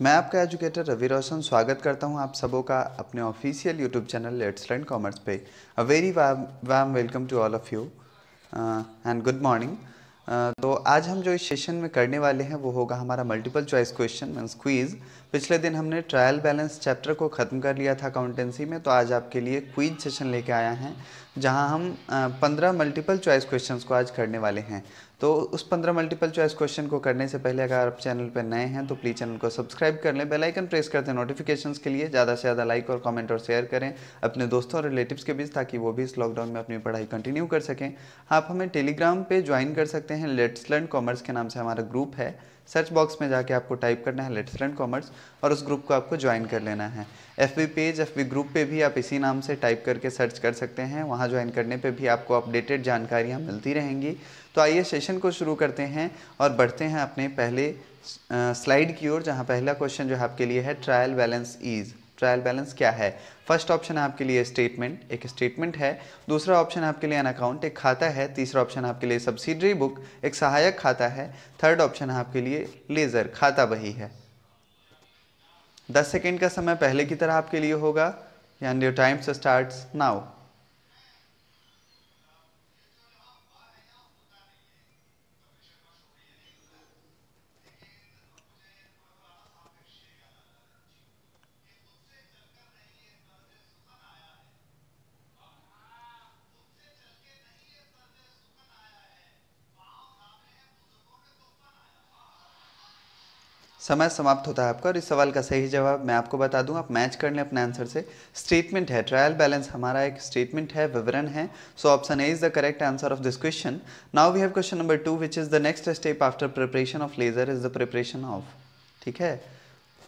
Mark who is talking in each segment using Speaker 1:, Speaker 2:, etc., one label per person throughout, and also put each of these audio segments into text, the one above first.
Speaker 1: मैं आपका एजुकेटर रवि रोशन स्वागत करता हूं आप सबों का अपने official YouTube channel let's learn commerce पे। A very warm welcome to all of you and good morning. तो आज हम जो इस सेशन में करने वाले हैं वो होगा हमारा multiple choice question means quiz. पिछले दिन हमने ट्रायल बैलेंस चैप्टर को ख़त्म कर लिया था अकाउंटेंसी में, तो आज आपके लिए क्विज सेशन लेके आया हैं जहां हम 15 मल्टीपल चॉइस क्वेश्चंस को आज करने वाले हैं। तो उस 15 मल्टीपल चॉइस क्वेश्चन को करने से पहले अगर आप चैनल पर नए हैं तो प्लीज़ चैनल को सब्सक्राइब कर लें, बेल आइकन प्रेस कर दें नोटिफिकेशंस के लिए, ज़्यादा से ज़्यादा लाइक और कमेंट और शेयर करें अपने दोस्तों और रिलेटिव्स के बीच, ताकि वो भी इस लॉकडाउन में अपनी पढ़ाई कंटिन्यू कर सकें। आप हमें टेलीग्राम पे ज्वाइन कर सकते हैं, लेट्स लर्न कॉमर्स के नाम से हमारा ग्रुप है। सर्च बॉक्स में जाके आपको टाइप करना है लेट्स लर्न कॉमर्स और उस ग्रुप को आपको ज्वाइन कर लेना है। एफबी पेज, एफबी ग्रुप पे भी आप इसी नाम से टाइप करके सर्च कर सकते हैं, वहाँ ज्वाइन करने पे भी आपको अपडेटेड जानकारियाँ मिलती रहेंगी। तो आइए सेशन को शुरू करते हैं और बढ़ते हैं अपने पहले स्लाइड की ओर, जहाँ पहला क्वेश्चन जो है आपके लिए है trial balance is. Trial balance क्या है? फर्स्ट ऑप्शन है आपके लिए स्टेटमेंट, एक स्टेटमेंट है। दूसरा ऑप्शन है आपके लिए एन अकाउंट, एक खाता है। तीसरा ऑप्शन है आपके लिए सब्सिडरी बुक, एक सहायक खाता है। थर्ड ऑप्शन है आपके लिए लेजर, खाता बही है। 10 सेकेंड का समय पहले की तरह आपके लिए होगा and your time starts now. समय समाप्त होता है आपका और इस सवाल का सही जवाब मैं आपको बता दूं, आप मैच कर लें अपने आंसर से। स्टेटमेंट है, ट्रायल बैलेंस हमारा एक स्टेटमेंट है, विवरण है। So option A is the correct answer of this question. Now we have question number 2 which is the next step after preparation of ledger is the preparation of. ठीक है,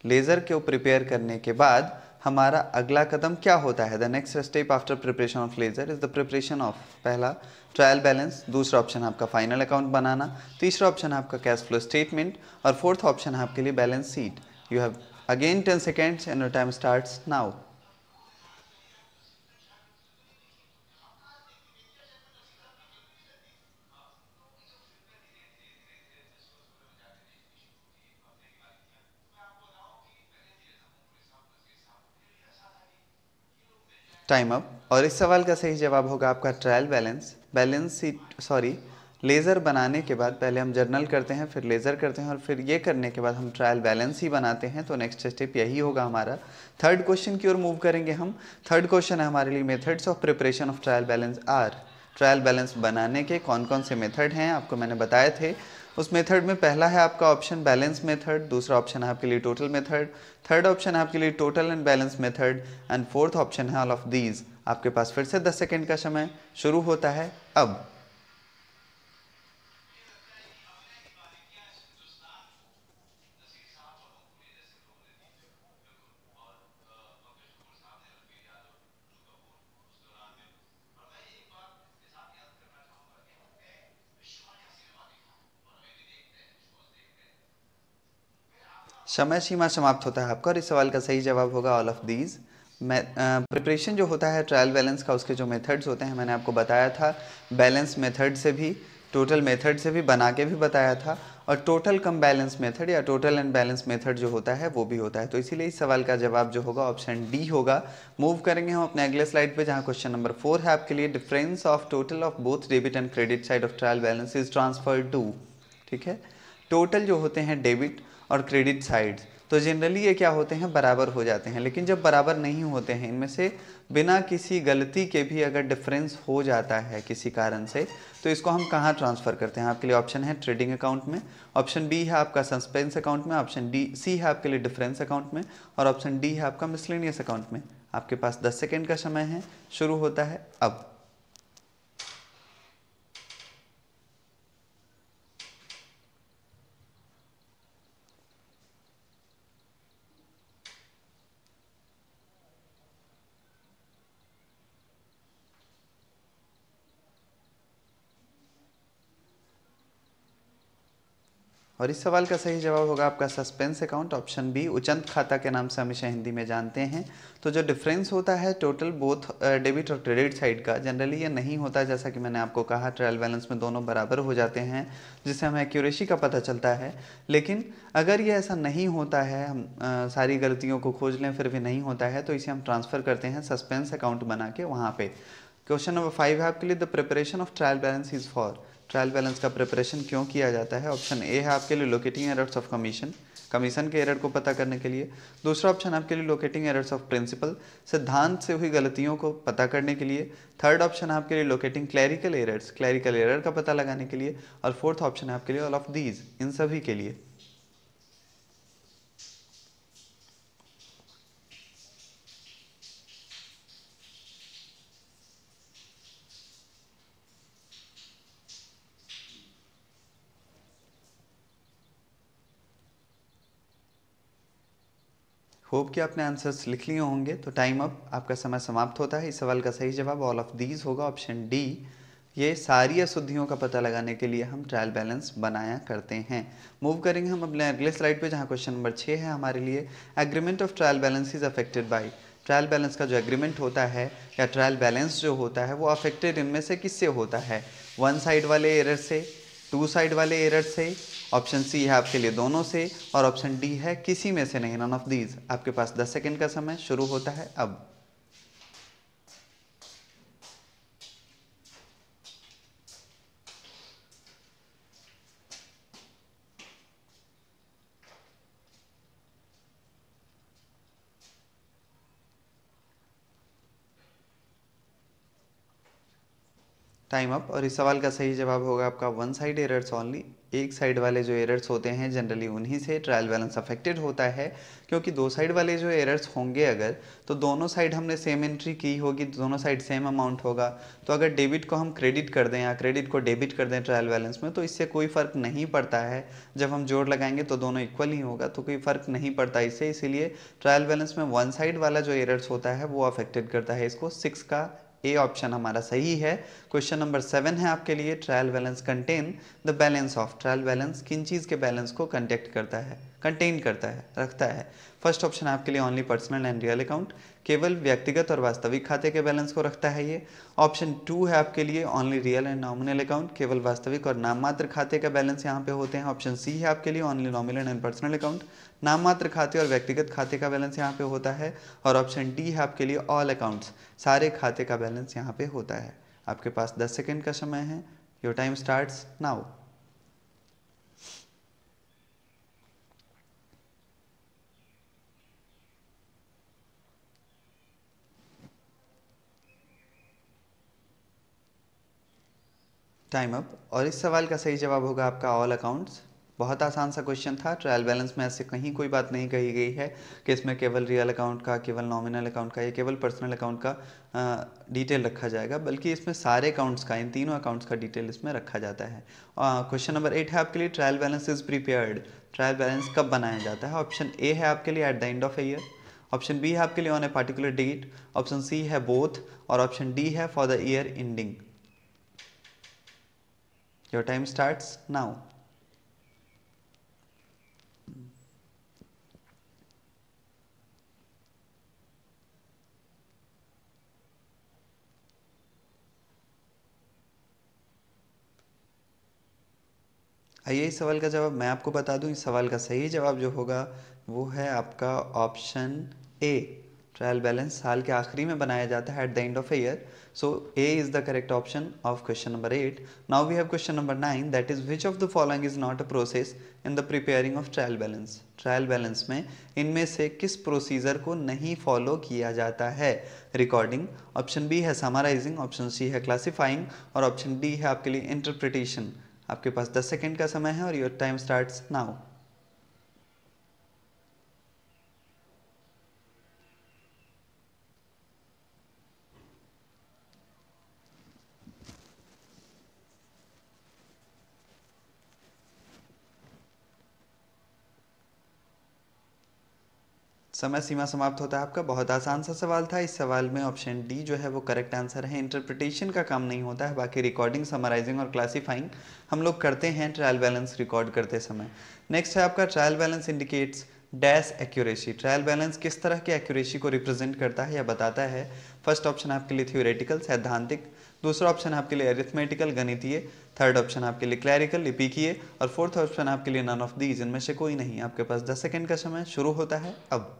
Speaker 1: laser को prepare करने के बाद हमारा अगला कदम क्या होता है? The next step after preparation of laser is the preparation of, पहला ट्रायल बैलेंस, दूसरा ऑप्शन है आपका फाइनल अकाउंट बनाना, तीसरा ऑप्शन है आपका कैश फ्लो स्टेटमेंट और फोर्थ ऑप्शन है आपके लिए balance sheet. You have again 10 seconds and your time starts now. Time up. और इस सवाल का सही जवाब होगा आपका trial balance. Balance sheet sorry laser बनाने के बाद पहले हम जर्नल करते हैं, फिर लेज़र करते हैं और फिर ये करने के बाद हम ट्रायल बैलेंस ही बनाते हैं। तो नेक्स्ट स्टेप यही होगा हमारा। थर्ड क्वेश्चन की ओर मूव करेंगे हम। थर्ड क्वेश्चन है हमारे लिए methods of preparation of trial balance are. Trial balance बनाने के कौन कौन से मेथड हैं आपको मैंने बताए थे। उस मेथड में पहला है आपका ऑप्शन बैलेंस मेथड, दूसरा ऑप्शन है आपके लिए टोटल मेथड, थर्ड ऑप्शन है आपके लिए total and balance method and fourth option है ऑल ऑफ दीज। आपके पास फिर से 10 सेकेंड का समय शुरू होता है अब। समय सीमा समाप्त होता है आपका और इस सवाल का सही जवाब होगा ऑल ऑफ दीज। प्रिपरेशन जो होता है ट्रायल बैलेंस का, उसके जो मेथड्स होते हैं मैंने आपको बताया था। बैलेंस मेथड से भी, टोटल मेथड से भी बना के भी बताया था, और टोटल कम बैलेंस मेथड या टोटल एंड बैलेंस मेथड जो होता है वो भी होता है। तो इसीलिए इस सवाल का जवाब जो होगा ऑप्शन डी होगा। मूव करेंगे हम अपने अगले स्लाइड पे, जहाँ क्वेश्चन नंबर 4 है आपके लिए difference of total of both debit and credit side of trial balance is transfer to. ठीक है, टोटल जो होते हैं डेबिट और क्रेडिट साइड्स, तो जनरली ये क्या होते हैं, बराबर हो जाते हैं। लेकिन जब बराबर नहीं होते हैं, इनमें से बिना किसी गलती के भी अगर डिफरेंस हो जाता है किसी कारण से, तो इसको हम कहाँ ट्रांसफ़र करते हैं? आपके लिए ऑप्शन है ट्रेडिंग अकाउंट में, ऑप्शन बी है आपका सस्पेंस अकाउंट में, ऑप्शन डी सी है आपके लिए डिफरेंस अकाउंट में और ऑप्शन डी है आपका मिसलेनियस अकाउंट में। आपके पास 10 सेकेंड का समय है, शुरू होता है अब। और इस सवाल का सही जवाब होगा आपका सस्पेंस अकाउंट, ऑप्शन बी, उचंत खाता के नाम से हमेशा हिंदी में जानते हैं। तो जो डिफरेंस होता है टोटल बोथ डेबिट और क्रेडिट साइड का, जनरली ये नहीं होता, जैसा कि मैंने आपको कहा ट्रायल बैलेंस में दोनों बराबर हो जाते हैं, जिससे हमें एक्यूरेसी का पता चलता है। लेकिन अगर ये ऐसा नहीं होता है, हम सारी गलतियों को खोज लें फिर भी नहीं होता है, तो इसे हम ट्रांसफ़र करते हैं सस्पेंस अकाउंट बना के वहाँ पे। क्वेश्चन नंबर 5 है आपके लिए, the preparation of trial balance is for, trial balance का प्रिपरेशन क्यों किया जाता है? ऑप्शन ए है आपके लिए locating errors of commission, commission के एरर को पता करने के लिए। दूसरा ऑप्शन आपके लिए लोकेटिंग एरर्स ऑफ प्रिंसिपल, सिद्धांत से हुई गलतियों को पता करने के लिए। थर्ड ऑप्शन आपके लिए locating clerical errors, clerical error का पता लगाने के लिए। और फोर्थ ऑप्शन है आपके लिए ऑल ऑफ दीज, इन सभी के लिए। होप कि आपने आंसर्स लिख लिए होंगे। तो टाइम अप, आपका समय समाप्त होता है। इस सवाल का सही जवाब ऑल ऑफ दीज होगा, ऑप्शन डी। ये सारी अशुद्धियों का पता लगाने के लिए हम ट्रायल बैलेंस बनाया करते हैं। मूव करेंगे हम अपने अगले स्लाइड पे, जहाँ क्वेश्चन नंबर 6 है हमारे लिए, agreement of trial balance is affected by, trial balance का जो एग्रीमेंट होता है या ट्रायल बैलेंस जो होता है वो अफेक्टेड इनमें से किससे होता है? वन साइड वाले एरर से, टू साइड वाले एरर से, ऑप्शन सी है आपके लिए दोनों से, और ऑप्शन डी है किसी में से नहीं, नन ऑफ दीज। आपके पास 10 सेकंड का समय शुरू होता है अब। Time up. और इस सवाल का सही जवाब होगा आपका वन साइड एरर्स ओनली, एक साइड वाले जो एरर्स होते हैं जनरली उन्हीं से ट्रायल बैलेंस अफेक्टेड होता है। क्योंकि दो साइड वाले जो एरर्स होंगे अगर, तो दोनों साइड हमने सेम एंट्री की होगी, दोनों साइड सेम अमाउंट होगा। तो अगर डेबिट को हम क्रेडिट कर दें या क्रेडिट को डेबिट कर दें ट्रायल बैलेंस में, तो इससे कोई फ़र्क नहीं पड़ता है। जब हम जोड़ लगाएंगे तो दोनों इक्वल ही होगा, तो कोई फ़र्क नहीं पड़ता इससे। इसीलिए ट्रायल बैलेंस में वन साइड वाला जो एरर्स होता है वो अफेक्टेड करता है इसको। 6 का ए ऑप्शन हमारा सही है। क्वेश्चन नंबर 7 है आपके लिए, trial balance contain the balance of, trial balance किन चीज़ के बैलेंस को कंटेक्ट करता है, कंटेन करता है, रखता है? फर्स्ट ऑप्शन है आपके लिए only personal and real account, केवल व्यक्तिगत और वास्तविक खाते के बैलेंस को रखता है ये। ऑप्शन 2 है आपके लिए only real and nominal account, केवल वास्तविक और नाम मात्र खाते का बैलेंस यहाँ पे होते हैं। ऑप्शन सी है आपके लिए only nominal and personal account, नाम मात्र खाते और व्यक्तिगत खाते का बैलेंस यहाँ पे होता है। और ऑप्शन डी है आपके लिए ऑल अकाउंट्स, सारे खाते का बैलेंस यहाँ पे होता है। आपके पास 10 सेकेंड का समय है, your time starts now. Time up. और इस सवाल का सही जवाब होगा आपका ऑल अकाउंट्स। बहुत आसान सा क्वेश्चन था। ट्रायल बैलेंस में ऐसे कहीं कोई बात नहीं कही गई है कि इसमें केवल रियल अकाउंट का, केवल नॉमिनल अकाउंट का या केवल पर्सनल अकाउंट का डिटेल रखा जाएगा, बल्कि इसमें सारे अकाउंट्स का, इन तीनों अकाउंट्स का डिटेल इसमें रखा जाता है। क्वेश्चन नंबर 8 है आपके लिए, trial balance is prepared, trial balance कब बनाया जाता है? ऑप्शन ए है आपके लिए at the end of a year, option B है आपके लिए on a particular date, option C है बोथ, और ऑप्शन डी है for the year ending. Your time starts now. आइए इस सवाल का जवाब मैं आपको बता दूं। इस सवाल का सही जवाब जो होगा वो है आपका ऑप्शन ए, ट्रायल बैलेंस साल के आखिरी में बनाया जाता है at the end of a year. So A is the correct option of question number 8। Now we have question number 9, that is which of the following is not a process in the preparing of trial balance, trial balance में इनमें से किस procedure को नहीं follow किया जाता है? Recording, option B है समराइजिंग, ऑप्शन सी है क्लासिफाइंग, और ऑप्शन डी है आपके लिए इंटरप्रिटेशन। आपके पास 10 सेकेंड का समय है और योर टाइम स्टार्ट्स नाउ। समय सीमा समाप्त होता है आपका। बहुत आसान सा सवाल था। इस सवाल में ऑप्शन डी जो है वो करेक्ट आंसर है। इंटरप्रिटेशन का काम नहीं होता है, बाकी रिकॉर्डिंग, समराइजिंग और क्लासीफाइंग हम लोग करते हैं ट्रायल बैलेंस रिकॉर्ड करते समय। नेक्स्ट है आपका trial balance indicates dash accuracy. Trial balance किस तरह की एक्यूरेसी को रिप्रेजेंट करता है या बताता है? फर्स्ट ऑप्शन आपके लिए थ्योरेटिकल, सैद्धांतिक। दूसरा ऑप्शन आपके लिए अरिथमेटिकल, गणितीय। थर्ड ऑप्शन आपके लिए क्लैरिकल, लिपिकीय। और फोर्थ ऑप्शन आपके लिए नन ऑफ दीज, इनमें से कोई नहीं। आपके पास 10 सेकंड का समय शुरू होता है अब।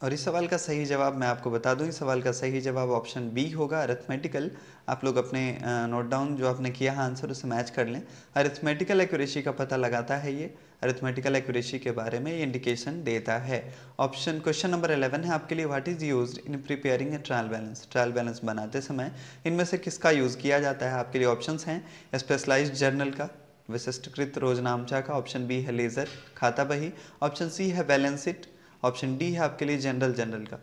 Speaker 1: और इस सवाल का सही जवाब मैं आपको बता दूं, इस सवाल का सही जवाब ऑप्शन बी होगा, अरिथमेटिकल। आप लोग अपने नोट डाउन जो आपने किया है आंसर उसे मैच कर लें। अरिथमेटिकल एक्यूरेसी का पता लगाता है ये। अरिथमेटिकल एक्यूरेसी के बारे में ये इंडिकेशन देता है। ऑप्शन क्वेश्चन नंबर 11 है आपके लिए, what is used in preparing A trial balance. Trial balance बनाते समय इनमें से किसका यूज़ किया जाता है? आपके लिए ऑप्शंस हैं स्पेशलाइज्ड जर्नल का, विशिष्टकृत रोजनामचा का। ऑप्शन बी है लेज़र खाता बही। ऑप्शन सी है बैलेंस शीट। ऑप्शन डी है आपके लिए जनरल जनरल का।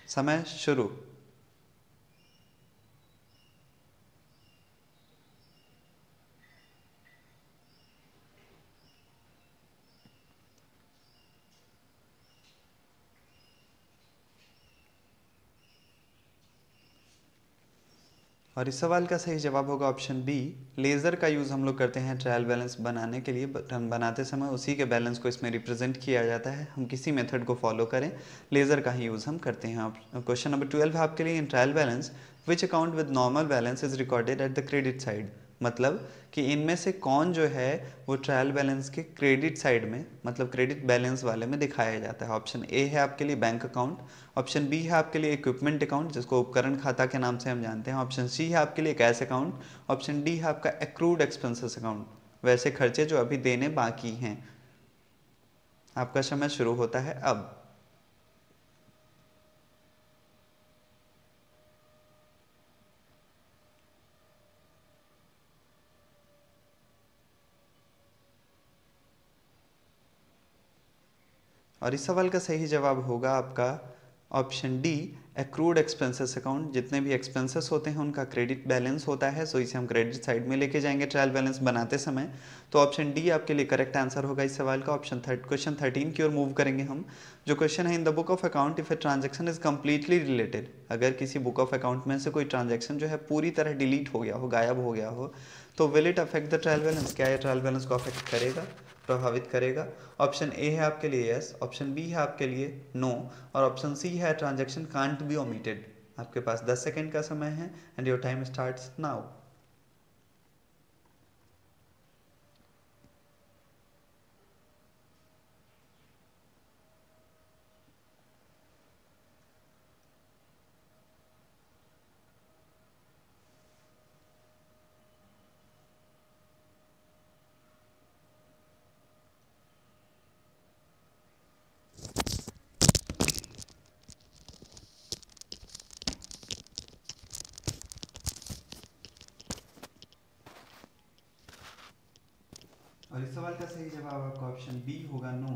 Speaker 1: समय शुरू। और इस सवाल का सही जवाब होगा ऑप्शन बी, लेज़र का यूज़ हम लोग करते हैं ट्रायल बैलेंस बनाने के लिए। बनाते समय उसी के बैलेंस को इसमें रिप्रेजेंट किया जाता है। हम किसी मेथड को फॉलो करें, लेज़र का ही यूज़ हम करते हैं। क्वेश्चन नंबर 12 है आपके लिए, in trial balance which account with normal balance is recorded at the credit side. मतलब कि इनमें से कौन जो है वो ट्रायल बैलेंस के क्रेडिट साइड में, मतलब क्रेडिट बैलेंस वाले में दिखाया जाता है। ऑप्शन ए है आपके लिए बैंक अकाउंट। ऑप्शन बी है आपके लिए इक्विपमेंट अकाउंट, जिसको उपकरण खाता के नाम से हम जानते हैं। ऑप्शन सी है आपके लिए कैश अकाउंट। ऑप्शन डी है आपका एक्रूड एक्सपेंसेस अकाउंट, वैसे खर्चे जो अभी देने बाकी हैं। आपका समय शुरू होता है अब। और इस सवाल का सही जवाब होगा आपका option D, accrued expenses account. जितने भी एक्सपेंसेस होते हैं उनका क्रेडिट बैलेंस होता है, सो इसे हम क्रेडिट साइड में लेके जाएंगे ट्रायल बैलेंस बनाते समय। तो ऑप्शन डी आपके लिए करेक्ट आंसर होगा इस सवाल का। ऑप्शन थर्ड, क्वेश्चन 13 की ओर मूव करेंगे हम। जो क्वेश्चन है, in the book of account if a transaction is completely related. अगर किसी बुक ऑफ अकाउंट में से कोई ट्रांजेक्शन जो है पूरी तरह डिलीट हो गया हो, गायब हो गया हो, तो will it affect the trial balance. क्या ये ट्रायल बैलेंस को अफेक्ट करेगा, प्रभावित करेगा? ऑप्शन ए है आपके लिए यस, ऑप्शन बी है आपके लिए नो, और ऑप्शन सी है ट्रांजैक्शन कांट बी ओमिटेड। आपके पास 10 सेकंड का समय है and your time starts now. और इस सवाल का सही जवाब आपका ऑप्शन बी होगा नो।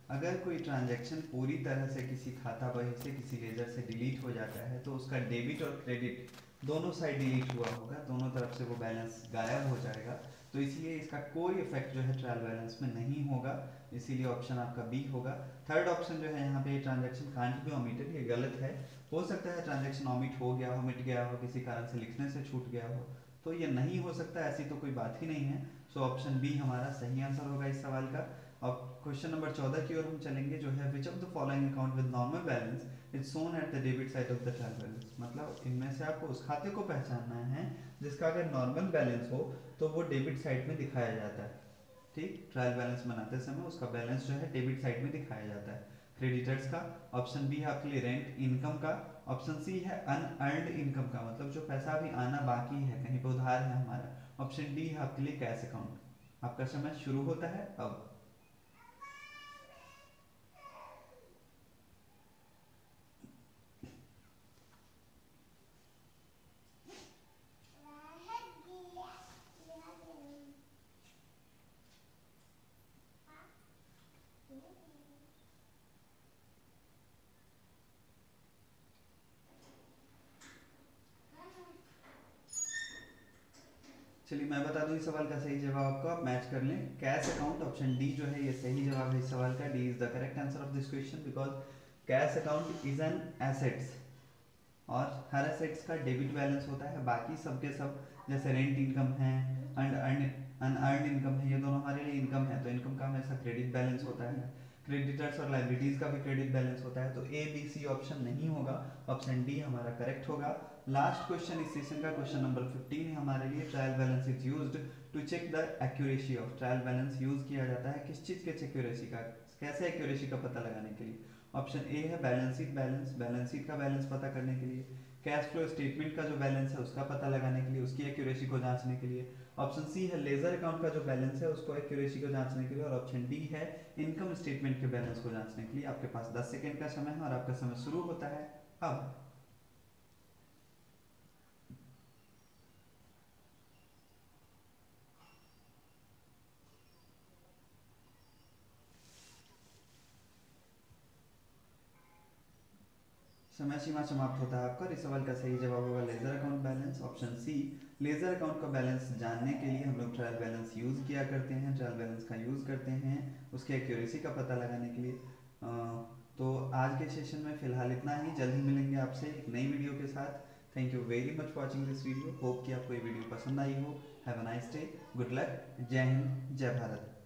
Speaker 1: अगर कोई ट्रांजैक्शन पूरी तरह से किसी खाता बही से, किसी लेजर से डिलीट हो जाता है, तो उसका डेबिट और क्रेडिट दोनों साइड डिलीट हुआ होगा, दोनों तरफ से वो बैलेंस गायब हो जाएगा। तो इसलिए इसका कोई इफेक्ट जो है ट्रायल बैलेंस में नहीं होगा, इसीलिए ऑप्शन आपका बी होगा। थर्ड ऑप्शन जो है यहाँ पे, ट्रांजैक्शन कांट बी ओमिटेड, ये गलत है। हो सकता है ट्रांजैक्शन ओमिट हो गया हो, मिट गया हो, किसी कारण से लिखने से छूट गया हो, तो ये नहीं हो सकता, ऐसी तो कोई बात ही नहीं है। सो ऑप्शन बी हमारा सही आंसर होगा इस सवाल का। अब क्वेश्चन नंबर 14 की ओर हम चलेंगे, जो है which of the following account with normal balance is shown at the debit side of the trial balance. मतलब इनमें से आपको उस खाते को पहचानना है जिसका अगर नॉर्मल बैलेंस हो तो वो डेबिट साइड में दिखाया जाता है। ठीक, ट्रायल बैलेंस बनाते समय उसका बैलेंस जो है डेबिट साइड में दिखाया जाता है। क्रेडिटर्स का। ऑप्शन बी है आपके लिए रेंट इनकम का। ऑप्शन सी है अनअर्नड इनकम का, मतलब जो पैसा अभी आना बाकी है, कहीं पर उधार है हमारा। ऑप्शन डी है आपके लिए कैश अकाउंट। आपका समय शुरू होता है अब। चलिए मैं बता दूं इस सवाल का सही जवाब आपको, आप मैच कर लें। कैश अकाउंट ऑप्शन डी जो है ये सही जवाब है इस सवाल का। D is the correct answer of this question because cash account is an assets, और हर एसेट्स का डेबिट बैलेंस होता है। बाकी सबके सब जैसे रेंट इनकम है, अनअर्न इनकम है, ये दोनों हमारे लिए इनकम है, तो इनकम का हमेशा क्रेडिट बैलेंस होता है। क्रेडिटर्स और लाइबिलिटीज का भी क्रेडिट बैलेंस होता है। तो ए बी सी ऑप्शन नहीं होगा, ऑप्शन डी हमारा करेक्ट होगा। लास्ट क्वेश्चन इस सेशन का क्वेश्चन नंबर 15 है हमारे लिए। Trial balance is used to check the accuracy of. Trial balance use किया जाता है किस चीज के एक्यूरेसी का, कैसे एक्यूरेसी का पता लगाने के लिए। ऑप्शन ए है balance sheet balance, balance sheet का बैलेंस पता करने के लिए। कैश फ्लो स्टेटमेंट का जो बैलेंस है उसका पता लगाने के लिए, उसकी एक्यूरेसी को जांचने के लिए। ऑप्शन सी है लेजर अकाउंट का जो बैलेंस है उसको एक्यूरेसी को जांचने के लिए। और ऑप्शन डी है इनकम स्टेटमेंट के बैलेंस को जांचने के लिए। आपके पास 10 सेकंड का समय है और आपका समय शुरू होता है अब। समय सीमा समाप्त होता है आपका। इस सवाल का सही जवाब होगा ledger account balance, option C. Ledger account का बैलेंस जानने के लिए हम लोग ट्रायल बैलेंस यूज़ किया करते हैं, ट्रायल बैलेंस का यूज़ करते हैं उसके एक्यूरेसी का पता लगाने के लिए। तो आज के सेशन में फिलहाल इतना ही। जल्द ही मिलेंगे आपसे एक नई वीडियो के साथ। Thank you very much for watching this video. Hope कि आपको ये वीडियो पसंद आई हो। Have a nice day, good luck, जय हिंद, जय भारत।